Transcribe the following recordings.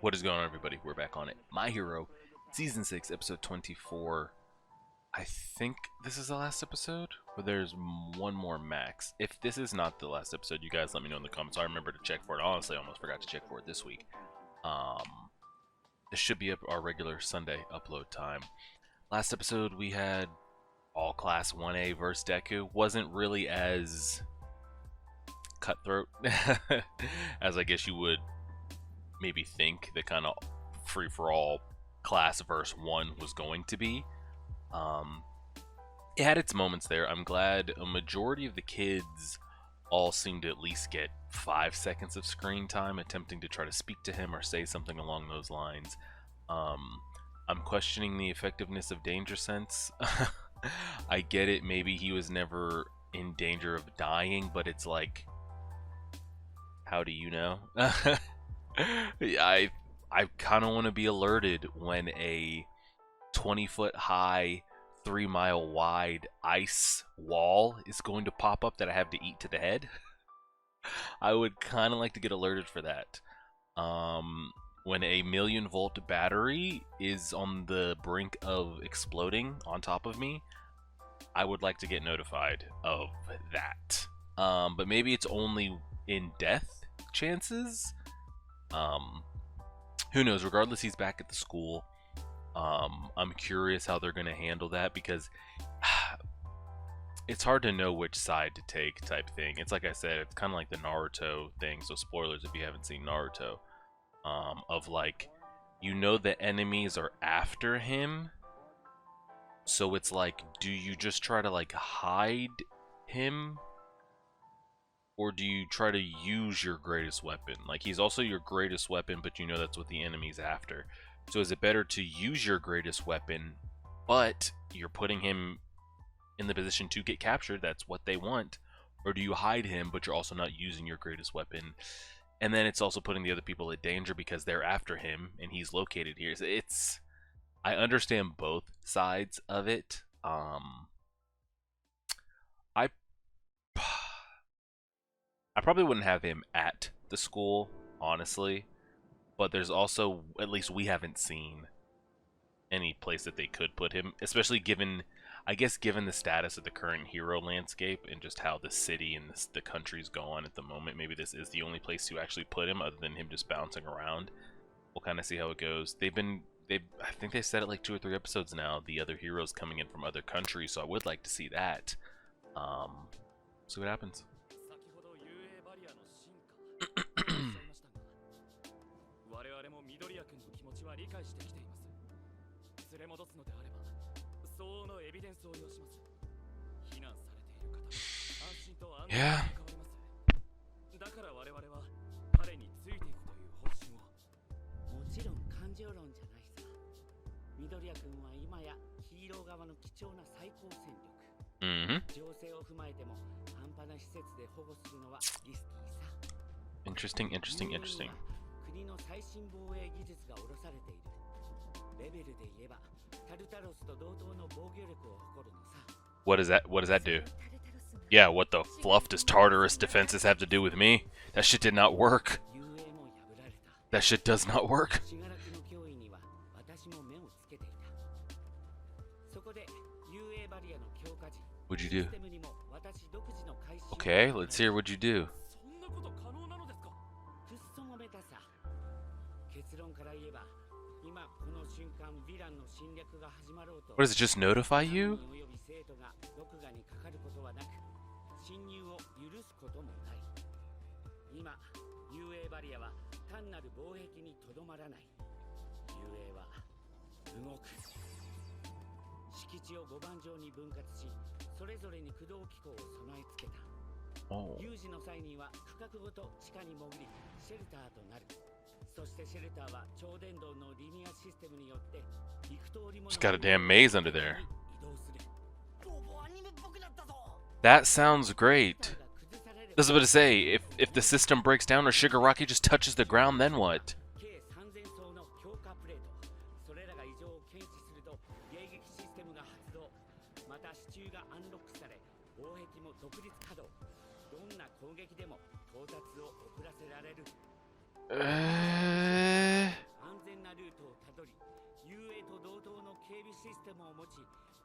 What is going on, everybody? We're back on it. My Hero, Season 6, Episode 24. I think this is the last episode, but there's one more max. If this is not the last episode, you guys let me know in the comments. I remember to check for it. Honestly, I almost forgot to check for it this week. This should be up our regular Sunday upload time. Last episode, we had all class 1A versus Deku. Wasn't really as cutthroat as I guess you would maybe think the kind of free-for-all class verse 1 was going to be. It had its moments there. I'm glad a majority of the kids all seemed to at least get 5 seconds of screen time attempting to try to speak to him or say something along those lines. I'm questioning the effectiveness of Danger Sense. I get it, maybe he was never in danger of dying, but it's like, how do you know? I kind of want to be alerted when a 20-foot high, 3-mile wide ice wall is going to pop up that I have to eat to the head. I would kind of like to get alerted for that. When a 1,000,000-volt battery is on the brink of exploding on top of me, I would like to get notified of that. But maybe it's only in death chances. Who knows? Regardless, he's back at the school. I'm curious how they're going to handle that because it's hard to know which side to take type thing. It's like I said, it's kind of like the Naruto thing. So spoilers if you haven't seen Naruto. Of like, you know the enemies are after him. So it's like, do you just try to like hide him? Or do you try to use your greatest weapon? Like, he's also your greatest weapon, but you know that's what the enemy's after. So is it better to use your greatest weapon, but you're putting him in the position to get captured? That's what they want. Or do you hide him, but you're also not using your greatest weapon? And then it's also putting the other people at danger because they're after him, and he's located here. It's I understand both sides of it. I probably wouldn't have him at the school, honestly. But there's also, at least we haven't seen any place that they could put him, especially given, I guess, given the status of the current hero landscape and just how the city and the country's going at the moment. Maybe this is the only place to actually put him, other than him just bouncing around. We'll kind of see how it goes. I think they said it like 2 or 3 episodes now. The other heroes coming in from other countries, so I would like to see that. See what happens. Yeah. もちろん感情論じゃないさ。緑谷君は今やヒーロー側の貴重な最高戦力。情勢を踏まえても半端な施設で保護するのはリスキーさ。Interesting. 国の最新防衛技術が下ろされている。レベルで言えばタルタロスと同等の防御力を誇るのさ。What does that do? Yeah, what the fluff does Tartarus defenses have to do with me? That shit did not work. That shit does not work. What'd you do? Okay, let's hear what'd you do. What does it just notify you? Oh. Just got a damn maze under there. That sounds great. I was about to say, if the system breaks down or Shigaraki just touches the ground, then what? なルートをたどり、遊泳と同等の警備システムを持ち、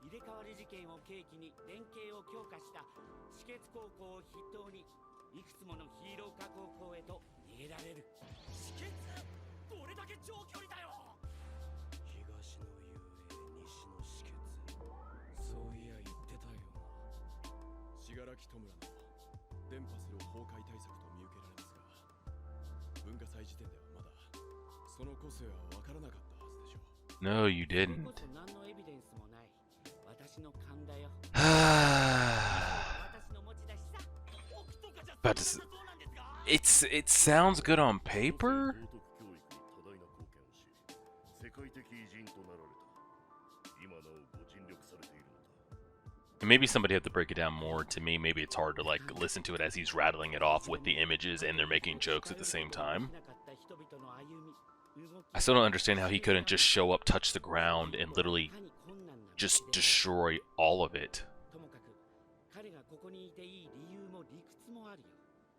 入れ替わり事件を契機に連携を強化した止血高校を筆頭に、いくつものヒーロー化高校へと逃げられる。止血？どれだけ長距離だよ。東の遊泳、西の止血。そういや言ってたよな。信楽戸村の伝播する崩壊対策と見受けられますが、文化祭時点ではまだその個性は分からなかったはずでしょう。 No, you didn't. But it sounds good on paper. And maybe somebody had to break it down more. To me, maybe it's hard to like listen to it as he's rattling it off with the images and they're making jokes at the same time. I still don't understand how he couldn't just show up, touch the ground, and literally just destroy all of it.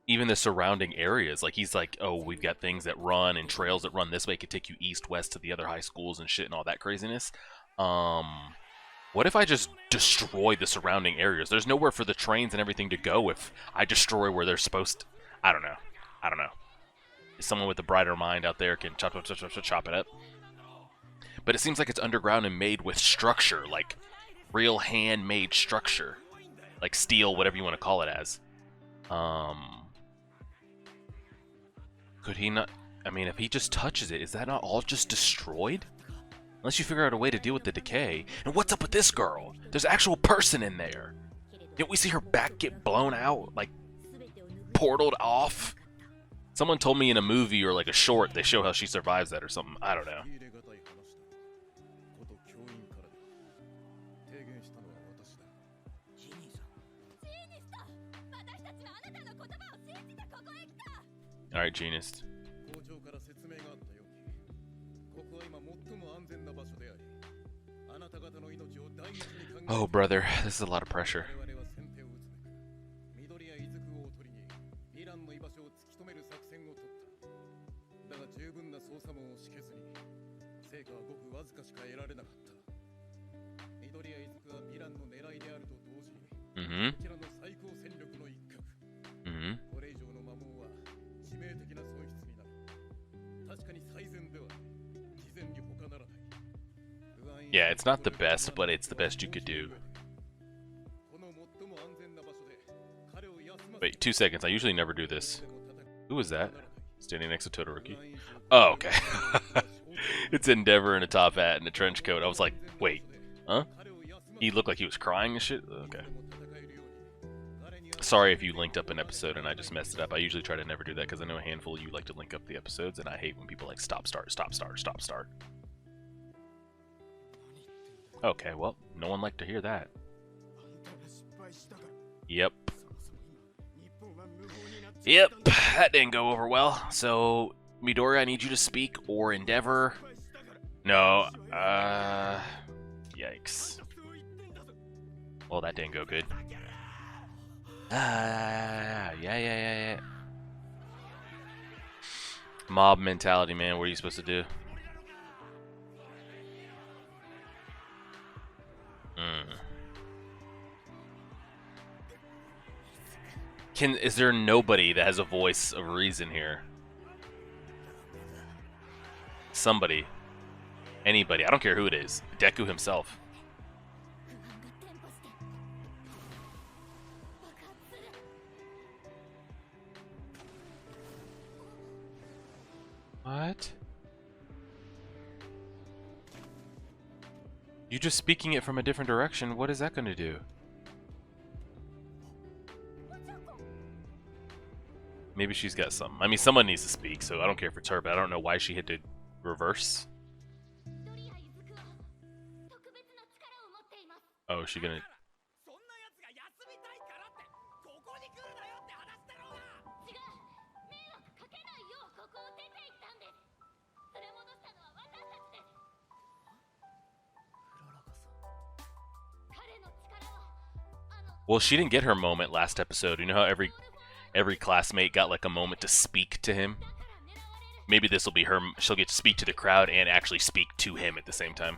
Even the surrounding areas, like he's like, oh, we've got things that run and trails that run this way, could take you east, west to the other high schools and shit and all that craziness. What if I just destroy the surrounding areas? There's nowhere for the trains and everything to go if I destroy where they're supposed to. I don't know. Someone with a brighter mind out there can chop it up. But it seems like it's underground and made with structure, like real handmade structure, like steel, whatever you want to call it as. Could he not? I mean, if he just touches it, is that not all just destroyed? Unless you figure out a way to deal with the decay. And what's up with this girl? There's an actual person in there. Didn't we see her back get blown out, like portaled off? Someone told me in a movie or like a short they show how she survives that or something. I don't know. Alright, Genist. Oh, brother, this is a lot of pressure. Mm-hmm. Mm-hmm. Yeah, it's not the best, but it's the best you could do. Wait, 2 seconds. I usually never do this. Who was that? Standing next to Todoroki. Oh, okay. It's Endeavor in a top hat and a trench coat. I was like, wait, huh? He looked like he was crying and shit? Okay. Sorry if you linked up an episode and I just messed it up. I usually try to never do that because I know a handful of you like to link up the episodes, and I hate when people like stop, start, stop, start, stop, start. Okay, well, no one liked to hear that. Yep. Yep, that didn't go over well. So, Midori, I need you to speak, or Endeavor. No, yikes. Well, that didn't go good. Yeah. Mob mentality, man. What are you supposed to do? Is there nobody that has a voice of reason here? Somebody. Anybody. I don't care who it is. Deku himself. What? You just speaking it from a different direction, what is that going to do? Maybe she's got something. I mean, someone needs to speak, so I don't care if it's her, but I don't know why she had to reverse. Oh, is she gonna... Well, she didn't get her moment last episode. You know how every classmate got like a moment to speak to him? Maybe this will be her. She'll get to speak to the crowd and actually speak to him at the same time.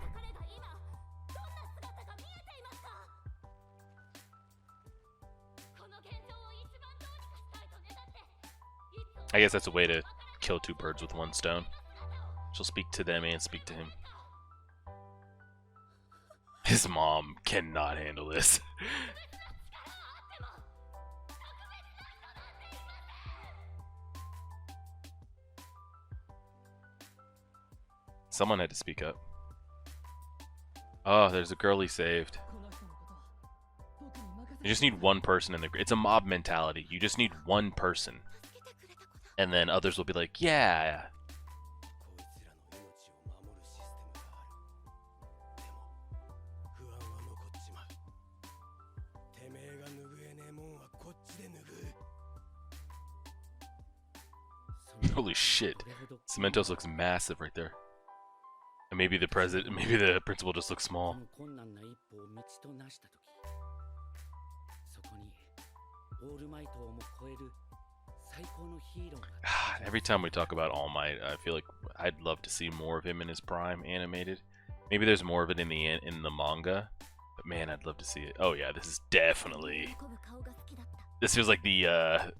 I guess that's a way to kill two birds with one stone. She'll speak to them and speak to him. His mom cannot handle this. Someone had to speak up. Oh, there's a girl he saved. You just need one person in the group. It's a mob mentality. You just need one person. And then others will be like, yeah. Holy shit. Cementos looks massive right there. And maybe the principal just looks small. Every time we talk about All Might, I feel like I'd love to see more of him in his prime animated. Maybe there's more of it in the manga, but man, I'd love to see it. Oh yeah, this is definitely. This feels like the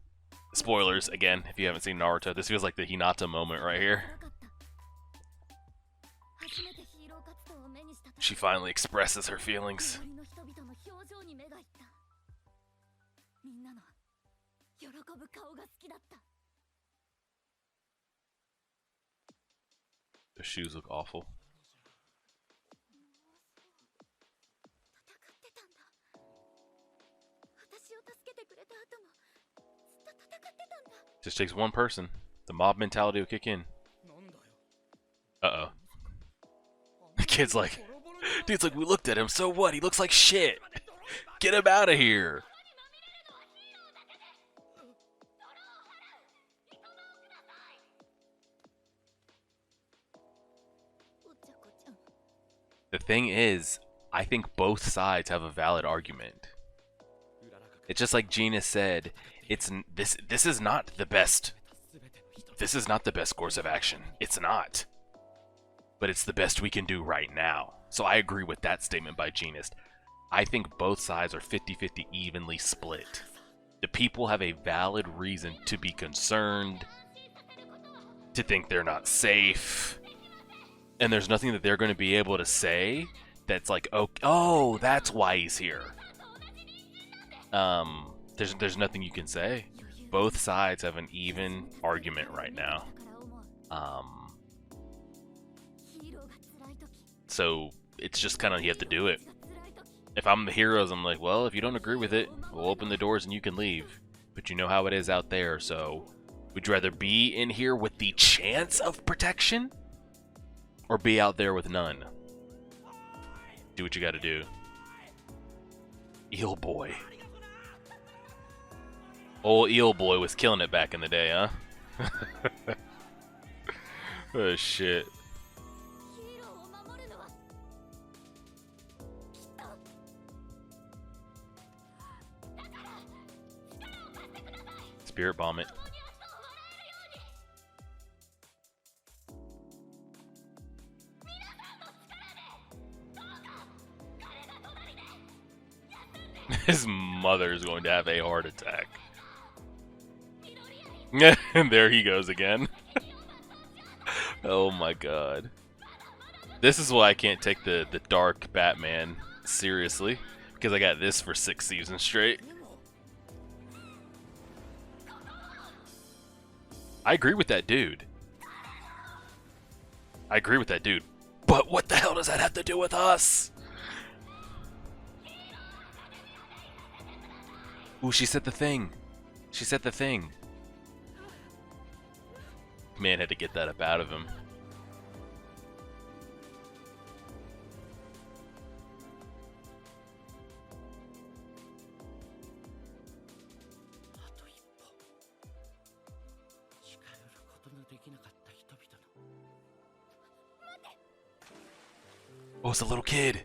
spoilers again. If you haven't seen Naruto, this feels like the Hinata moment right here. She finally expresses her feelings. The shoes look awful. Just takes one person. The mob mentality will kick in. Uh-oh. The kid's like, dude's like, we looked at him, so what? He looks like shit. Get him out of here. The thing is, I think both sides have a valid argument. It's just like Gina said, this is not the best. This is not the best course of action. It's not. But it's the best we can do right now. So I agree with that statement by Genist. I think both sides are 50-50 evenly split. The people have a valid reason to be concerned, to think they're not safe, and there's nothing that they're going to be able to say that's like, oh, that's why he's here. There's nothing you can say. Both sides have an even argument right now. So it's just kind of, you have to do it. If I'm the heroes, I'm like, well, if you don't agree with it, we'll open the doors and you can leave. But you know how it is out there, so would you rather be in here with the chance of protection or be out there with none? Do what you gotta do. Eel Boy. Old Eel Boy was killing it back in the day, huh? Oh, shit. Spirit bomb it. His mother is going to have a heart attack. And there he goes again. Oh my god. This is why I can't take the dark Batman seriously. Because I got this for 6 seasons straight. I agree with that dude. I agree with that dude. But what the hell does that have to do with us? Ooh, she said the thing. She said the thing. Man had to get that up out of him. Oh, it's a little kid.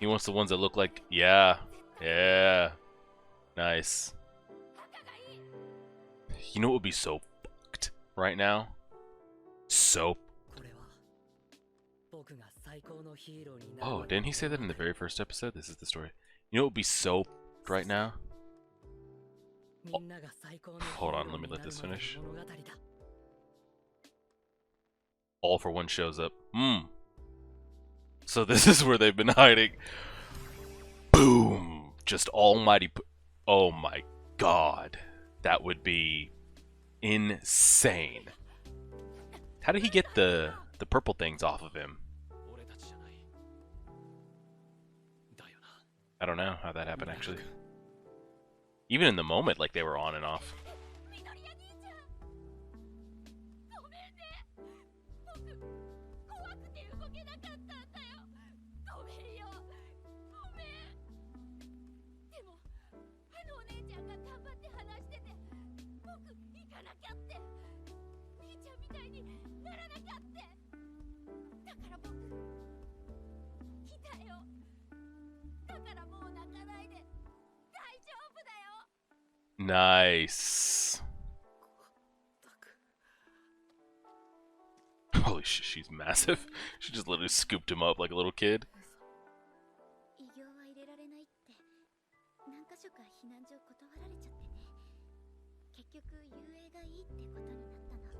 He wants the ones that look like, yeah. Yeah. Nice. You know what would be so fucked? right now. So. Oh, didn't he say that in the very first episode? This is the story. You know what would be so right now? Oh, hold on, let me let this finish. All for One shows up. So this is where they've been hiding. Boom! Just almighty. Oh my god. That would be insane. How did he get the purple things off of him? I don't know how that happened, actually. Even in the moment, like, they were on and off. Nice. Holy shit, she's massive. She just literally scooped him up like a little kid.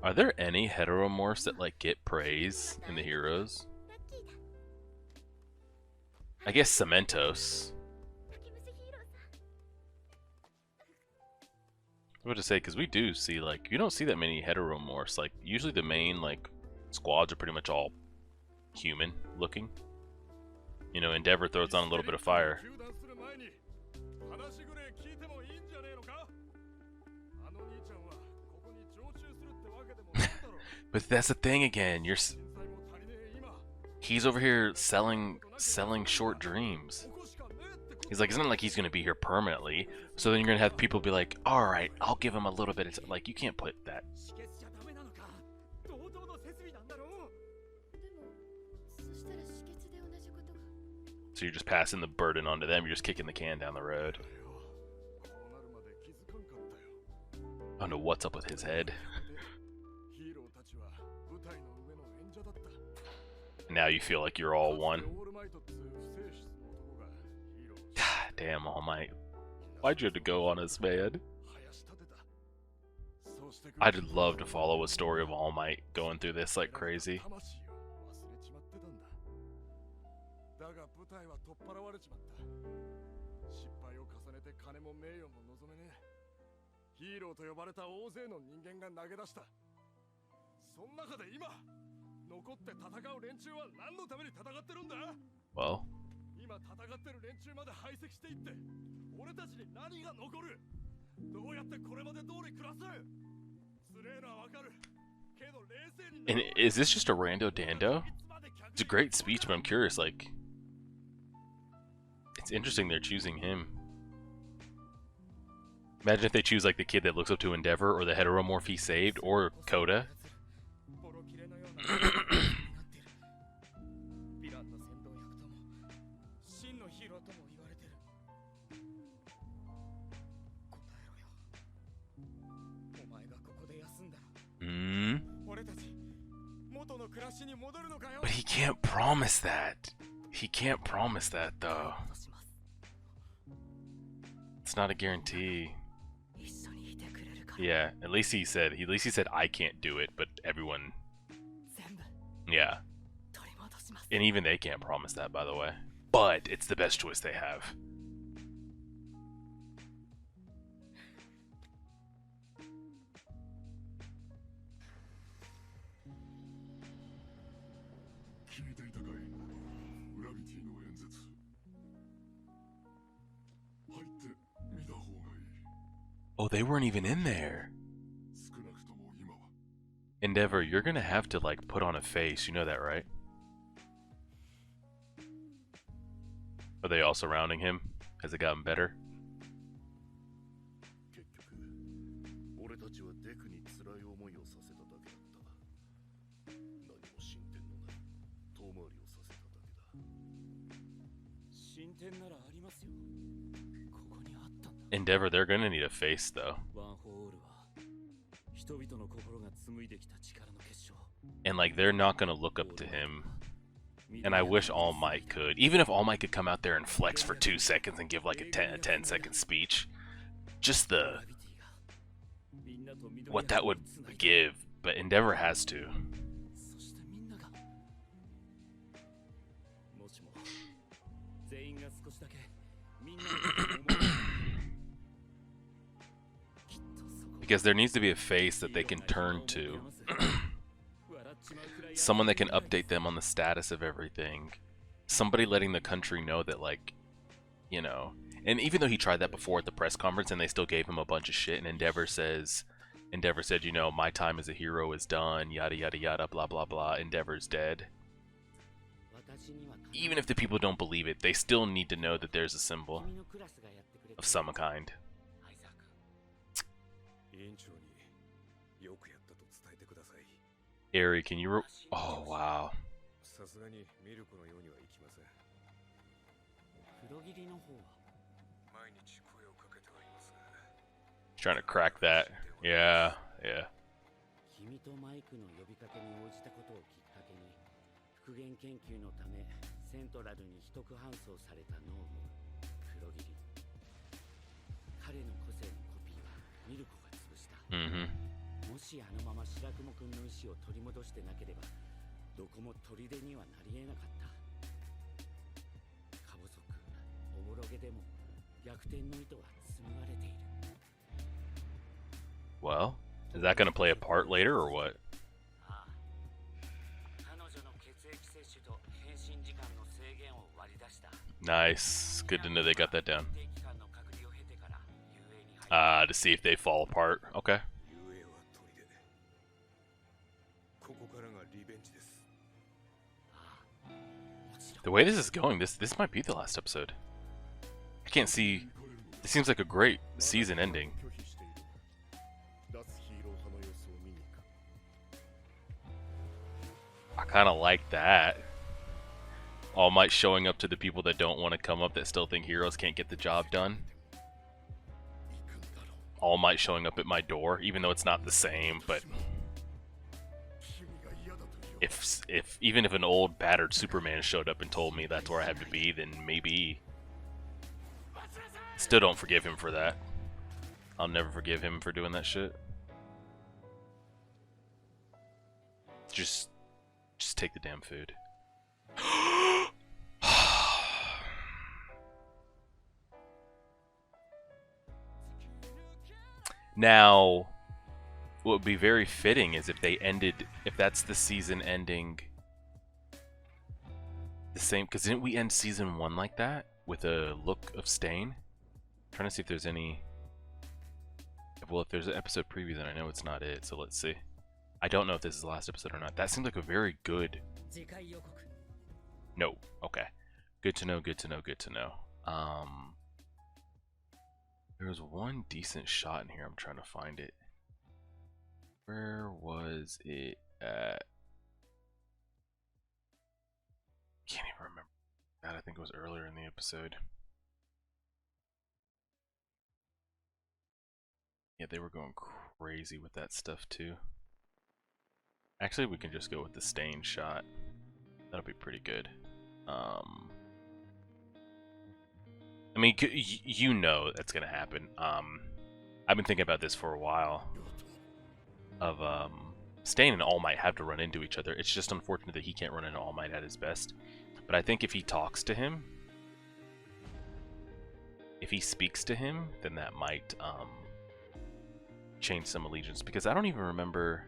Are there any heteromorphs that like get praise in the heroes? I guess Cementos. What to say, because we do see, like, you don't see that many heteromorphs. Like, usually the main, like, squads are pretty much all human looking. You know, Endeavor throws on a little bit of fire. But that's the thing again. He's over here selling short dreams. He's like, it's not like he's gonna be here permanently. So then you're gonna have people be like, all right, I'll give him a little bit of time. Like, you can't put that. So you're just passing the burden onto them. You're just kicking the can down the road. I don't know what's up with his head. Now you feel like you're all one. God damn, All Might. Why'd you have to go on us, man? I'd love to follow a story of All Might going through this like crazy. Well, and is this just a rando dando? It's a great speech, but I'm curious, like, it's interesting they're choosing him. Imagine if they choose like the kid that looks up to Endeavor, or the heteromorph he saved, or Coda. But he can't promise that. He can't promise that, though. It's not a guarantee. Yeah, at least he said I can't do it, but everyone. Yeah. And even they can't promise that, by the way. But it's the best choice they have. Oh, they weren't even in there. Endeavor, you're gonna have to, like, put on a face. You know that, right? Are they all surrounding him? Has it gotten better? Endeavor, they're gonna need a face, though. And like they're not gonna look up to him. And I wish All Might could. Even if All Might could come out there and flex for 2 seconds and give like a 10-second speech. Just the... what that would give. But Endeavor has to. Because there needs to be a face that they can turn to. Someone that can update them on the status of everything. Somebody letting the country know that, like, you know. And even though he tried that before at the press conference and they still gave him a bunch of shit, and Endeavor said, you know, my time as a hero is done, yada yada yada, blah blah blah, Endeavor's dead. Even if the people don't believe it, they still need to know that there's a symbol of some kind. Eri, can you... oh, wow. Trying to crack that. Yeah, yeah. Mm-hmm. Well, is that going to play a part later or what? Nice. Good to know they got that down. To see if they fall apart. Okay. The way this is going, this might be the last episode. I can't see... it seems like a great season ending. I kind of like that. All Might showing up to the people that don't want to come up, that still think heroes can't get the job done. All Might showing up at my door, even though it's not the same, but... even if an old battered Superman showed up and told me that's where I have to be, then maybe. Still don't forgive him for that. I'll never forgive him for doing that shit. Just take the damn food. Now, what would be very fitting is if they ended, if that's the season ending the same, because didn't we end season 1 like that with a look of Stain? I'm trying to see if there's any. Well, if there's an episode preview, then I know it's not it. So let's see. I don't know if this is the last episode or not. That seems like a very good. No. Okay. Good to know. Good to know. Good to know. There was one decent shot in here. I'm trying to find it. Where was it at? Can't even remember that. I think it was earlier in the episode. Yeah, they were going crazy with that stuff too. Actually, we can just go with the Stain shot. That'll be pretty good. I mean, you know that's gonna happen. I've been thinking about this for a while. Of Stain and All Might have to run into each other. It's just unfortunate that he can't run into All Might at his best. But I think if he talks to him, if he speaks to him, then that might change some allegiance. Because I don't even remember.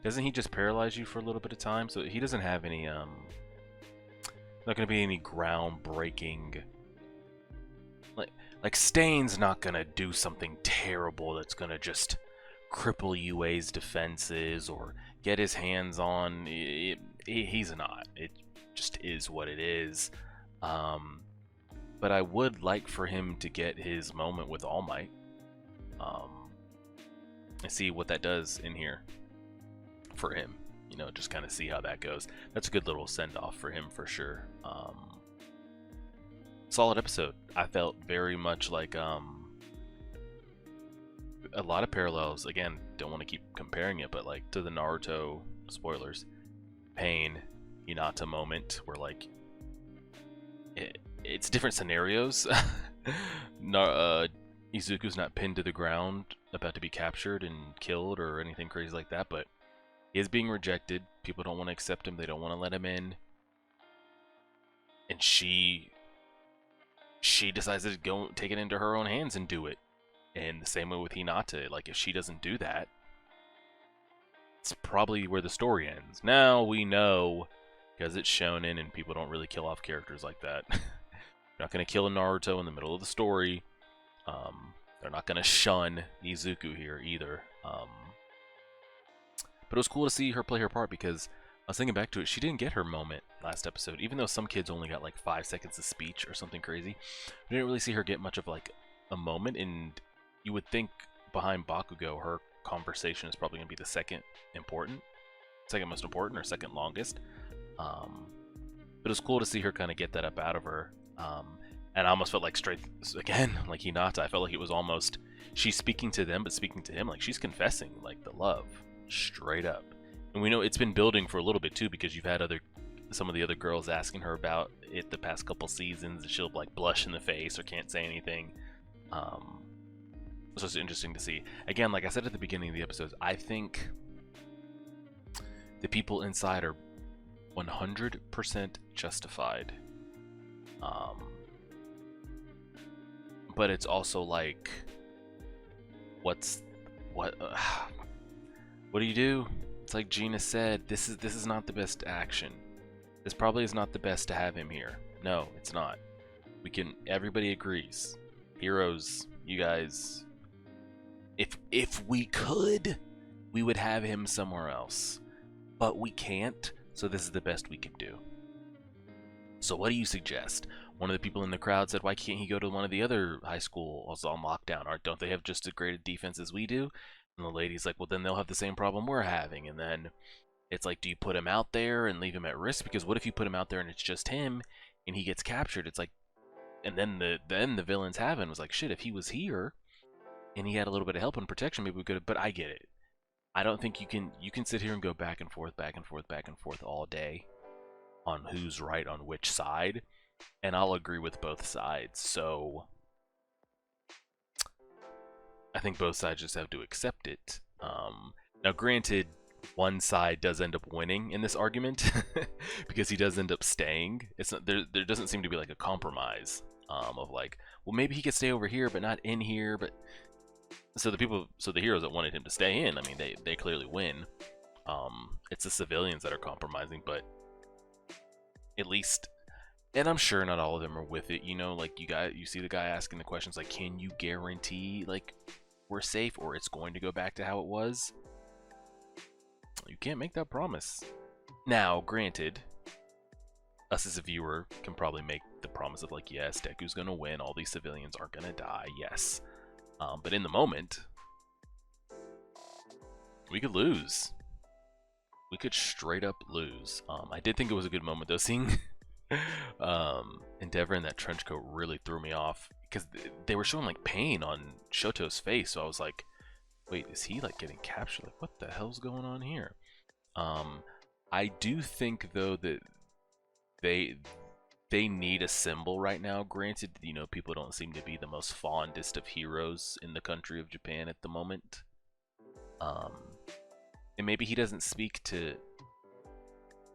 Doesn't he just paralyze you for a little bit of time? So he doesn't have any. Not going to be any groundbreaking. Like Stain's not going to do something terrible that's going to just cripple UA's defenses or get his hands on. He's not. It just is what it is. But I would like for him to get his moment with All Might. And see what that does in here for him. You know, just kind of see how that goes. That's a good little send-off for him for sure. Solid episode. I felt very much like a lot of parallels. Again, don't want to keep comparing it, but like to the Naruto spoilers, Pain, Hinata moment, where like it's different scenarios. Izuku's not pinned to the ground, about to be captured and killed or anything crazy like that, but he is being rejected. People don't want to accept him. They don't want to let him in. And she decides to go take it into her own hands and do it. And the same way with Hinata. Like, if she doesn't do that, it's probably where the story ends. Now we know, because it's shonen and people don't really kill off characters like that. They're not going to kill a Naruto in the middle of the story. They're not going to shun Izuku here either. But it was cool to see her play her part, because I was thinking back to it, she didn't get her moment last episode. Even though some kids only got like 5 seconds of speech or something crazy, we didn't really see her get much of like a moment. And you would think behind Bakugo, her conversation is probably going to be the second most important, or second longest. But it was cool to see her kind of get that up out of her. And I almost felt like straight, again, like Hinata, I felt like it was almost, she's speaking to them, but speaking to him, like she's confessing, like, the love, straight up. And we know it's been building for a little bit, too, because you've had some of the other girls asking her about it the past couple seasons, and she'll, like, blush in the face or can't say anything. So it's interesting to see. Again, like I said at the beginning of the episodes, I think the people inside are 100% justified. But it's also like, what do you do? It's like Gina said, this is not the best action. This probably is not the best to have him here. No, it's not. Everybody agrees. Heroes, you guys, if we could, we would have him somewhere else. But we can't, so this is the best we can do. So what do you suggest? One of the people in the crowd said, why can't he go to one of the other high schools on lockdown? Don't they have just as great a defense as we do? And the lady's like, well, then they'll have the same problem we're having. And then it's like, do you put him out there and leave him at risk? Because what if you put him out there and it's just him and he gets captured? It's like, and then the villains have him. It was like, shit, if he was here and he had a little bit of help and protection, maybe we could have, but I get it. I don't think you can sit here and go back and forth all day on who's right on which side. And I'll agree with both sides, so I think both sides just have to accept it. Now, granted, one side does end up winning in this argument because he does end up staying. It's not, there doesn't seem to be like a compromise of like, well, maybe he could stay over here, but not in here. But so the heroes that wanted him to stay in, I mean, they clearly win. It's the civilians that are compromising, but at least. And I'm sure not all of them are with it, you know, like you see the guy asking the questions like, can you guarantee like we're safe or it's going to go back to how it was? You can't make that promise. Now, granted, us as a viewer can probably make the promise of like, yes, Deku's gonna win, all these civilians aren't gonna die, yes. But in the moment, we could lose. We could straight up lose. I did think it was a good moment though, seeing Endeavor in that trench coat really threw me off because they were showing like pain on Shoto's face, so I was like, wait, is he like getting captured? Like, what the hell's going on here? I do think though that they need a symbol right now. Granted, you know, people don't seem to be the most fondest of heroes in the country of Japan at the moment. And maybe he doesn't speak to,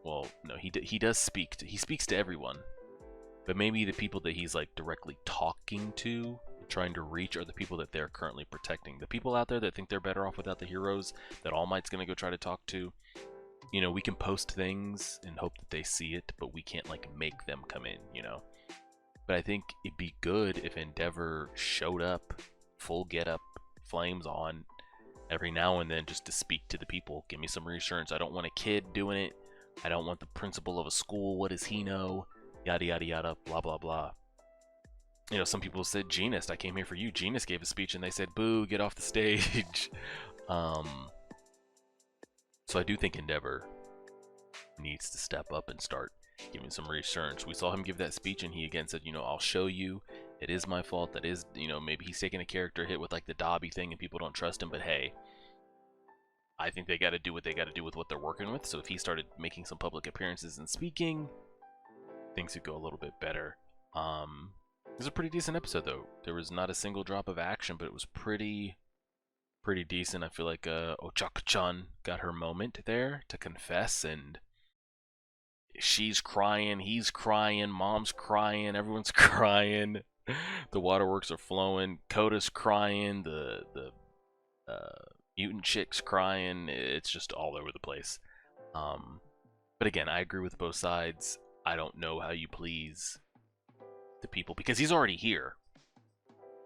well, no, he does speak to, he speaks to everyone, but maybe the people that he's like directly talking to, trying to reach, are the people that they're currently protecting. The people out there that think they're better off without the heroes that All Might's gonna go try to talk to, you know, we can post things and hope that they see it, but we can't like make them come in, you know. But I think it'd be good if Endeavor showed up, full get up, flames on, every now and then, just to speak to the people. Give me some reassurance. I don't want a kid doing it. I don't want the principal of a school. What does he know? Yada yada yada, blah blah blah. You know, some people said, Genist, I came here for you. Genist gave a speech and they said, boo, get off the stage. So I do think Endeavor needs to step up and start giving some reassurance. We saw him give that speech and he again said, you know, I'll show you. It is my fault. That is, you know, maybe he's taking a character hit with like the Dobby thing and people don't trust him, but hey, I think they got to do what they got to do with what they're working with. So if he started making some public appearances and speaking, things would go a little bit better. It was a pretty decent episode though. There was not a single drop of action, but it was pretty decent. I feel like Ochaco-chan got her moment there to confess, and she's crying, he's crying, mom's crying, everyone's crying. The waterworks are flowing. Koda's crying. The mutant chick's crying. It's just all over the place. But again, I agree with both sides. I don't know how you please the people because he's already here.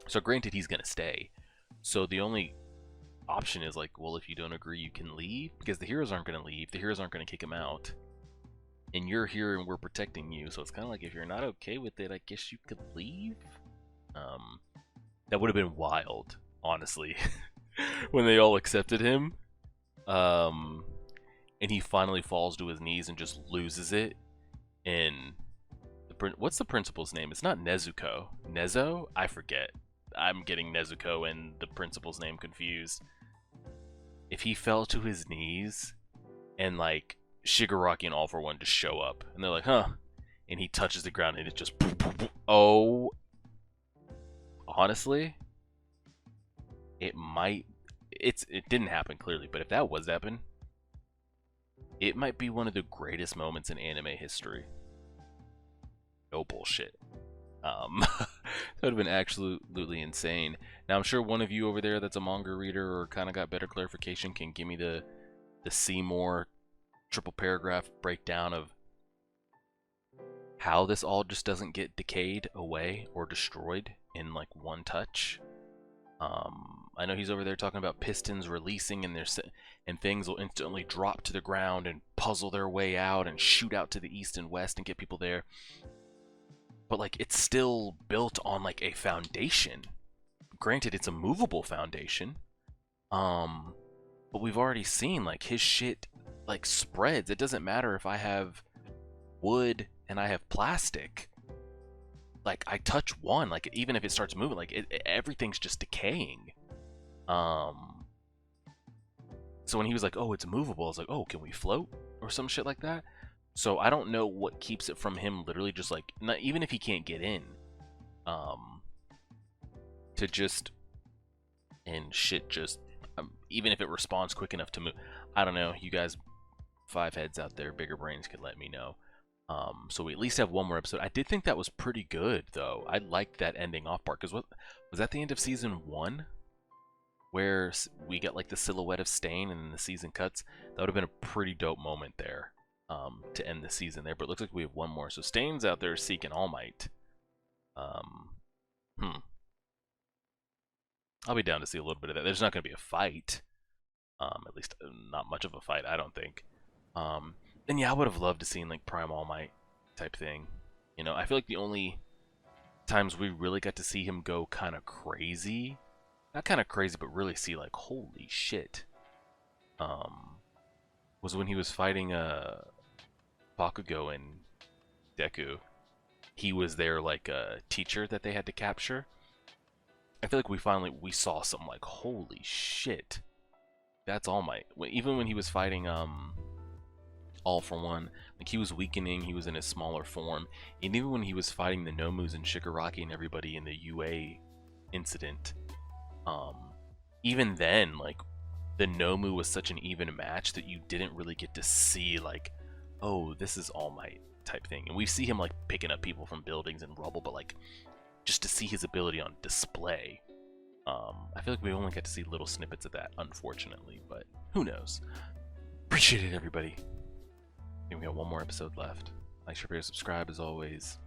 So granted, he's gonna stay. So the only option is like, well, if you don't agree, you can leave, because the heroes aren't gonna leave. The heroes aren't gonna kick him out. And you're here and we're protecting you, so it's kind of like if you're not okay with it, I guess you could leave. That would have been wild, honestly, when they all accepted him. And he finally falls to his knees and just loses it. And what's the principal's name? It's not Nezuko. Nezo? I forget. I'm getting Nezuko and the principal's name confused. If he fell to his knees and like Shigaraki and All For One just show up and they're like, huh, and he touches the ground and it just oh, honestly, it didn't happen clearly, but if that was happen, it might be one of the greatest moments in anime history. No bullshit. That would have been absolutely insane. Now I'm sure one of you over there that's a manga reader or kind of got better clarification can give me the Seymour triple paragraph breakdown of how this all just doesn't get decayed away or destroyed in like one touch. I know he's over there talking about pistons releasing and things will instantly drop to the ground and puzzle their way out and shoot out to the east and west and get people there. But like it's still built on like a foundation. Granted, it's a movable foundation. But we've already seen like his shit like spreads. It doesn't matter if I have wood and I have plastic. Like I touch one, like even if it starts moving, like everything's just decaying. So when he was like, "Oh, it's movable," I was like, "Oh, can we float or some shit like that?" So I don't know what keeps it from him literally just like, not even if he can't get in, to just and shit just even if it responds quick enough to move. I don't know. You guys, 5 heads out there, bigger brains, could let me know. So we at least have one more episode. I did think that was pretty good though. I liked that ending off part because what was that the end of season 1? Where we get like the silhouette of Stain and then the season cuts. That would have been a pretty dope moment there to end the season there. But it looks like we have one more. So Stain's out there seeking All Might. I'll be down to see a little bit of that. There's not going to be a fight. At least not much of a fight, I don't think. And yeah, I would have loved to seen like Prime All Might type thing. You know, I feel like the only times we really got to see him go kind of crazy, not kind of crazy, but really see like holy shit, was when he was fighting Bakugo and Deku. He was their like teacher that they had to capture. I feel like we saw some like holy shit, that's All Might. Even when he was fighting All For One, like he was weakening, he was in his smaller form, and even when he was fighting the Nomus and Shigaraki and everybody in the UA incident, even then, like the Nomu was such an even match that you didn't really get to see like, oh, this is All Might type thing. And we see him like picking up people from buildings and rubble, but like just to see his ability on display, I feel like we only get to see little snippets of that, unfortunately, but who knows. Appreciate it, everybody. I think we got one more episode left. Like, share, subscribe as always.